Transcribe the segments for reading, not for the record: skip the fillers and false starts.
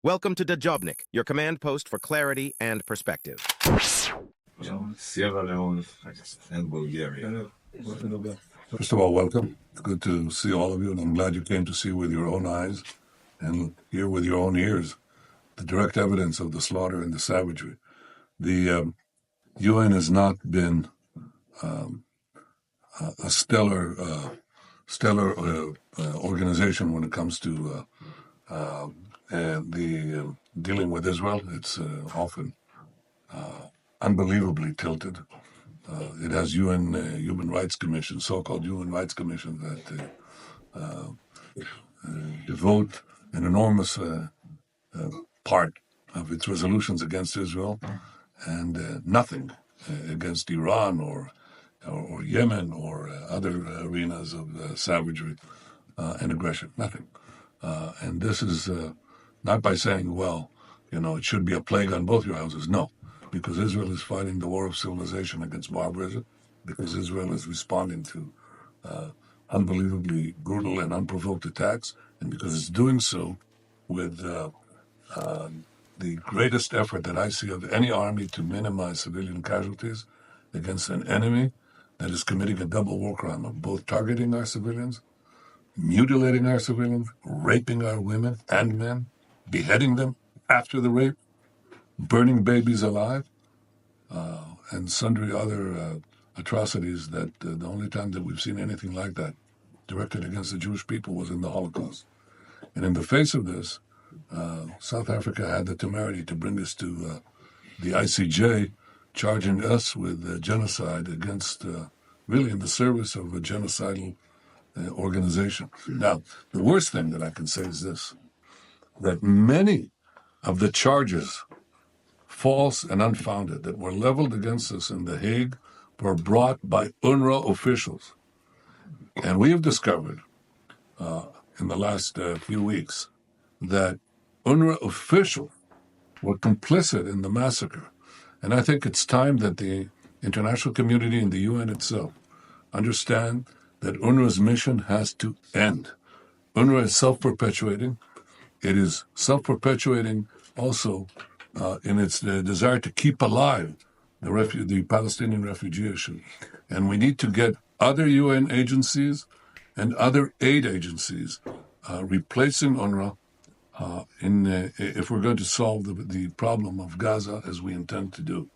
Welcome to Dejobnik, your command post for clarity and perspective. Sierra Leone and Bulgaria. First of all, welcome. It's good to see all of you, and I'm glad you came to see with your own eyes and hear with your own ears the direct evidence of the slaughter and the savagery. The UN has not been a stellar organization when it comes to dealing with Israel. It's often unbelievably tilted. It has UN human rights commissions, so-called human rights commissions, that devote an enormous part of its resolutions against Israel and nothing against Iran or Yemen or other arenas of savagery and aggression. Nothing. And this is not by saying, well, it should be a plague on both your houses. No, because Israel is fighting the war of civilization against barbarism, because Israel is responding to unbelievably brutal and unprovoked attacks, and because it's doing so with the greatest effort that I see of any army to minimize civilian casualties against an enemy that is committing a double war crime of both targeting our civilians, mutilating our civilians, raping our women and men, beheading them after the rape, burning babies alive, and sundry other atrocities that the only time that we've seen anything like that directed against the Jewish people was in the Holocaust. And in the face of this, South Africa had the temerity to bring us to the ICJ, charging us with genocide against, really in the service of a genocidal organization. Now, the worst thing that I can say is this, that many of the charges, false and unfounded, that were leveled against us in The Hague were brought by UNRWA officials. And we have discovered in the last few weeks that UNRWA officials were complicit in the massacre. And I think it's time that the international community and the UN itself understand that UNRWA's mission has to end. UNRWA is self-perpetuating. It is self-perpetuating also in its desire to keep alive the Palestinian refugee issue. And we need to get other UN agencies and other aid agencies replacing UNRWA if we're going to solve the problem of Gaza as we intend to do.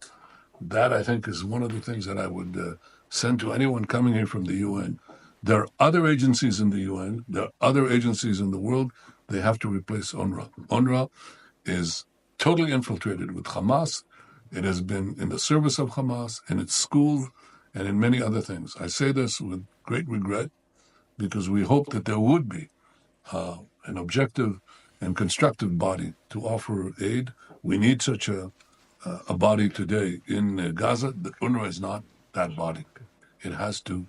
That, I think, is one of the things that I would send to anyone coming here from the UN. There are other agencies in the UN. There are other agencies in the world. They have to replace UNRWA. UNRWA is totally infiltrated with Hamas. It has been in the service of Hamas, in its schools, and in many other things. I say this with great regret because we hope that there would be an objective and constructive body to offer aid. We need such a body today in Gaza. The UNRWA is not that body. It has to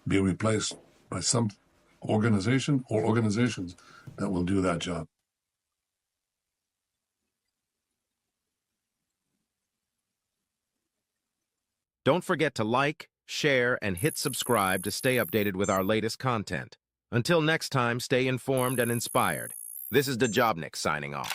be replaced by some organization or organizations that will do that job. Don't forget to like, share, and hit subscribe to stay updated with our latest content. Until next time, stay informed and inspired. This is Dejobnik signing off.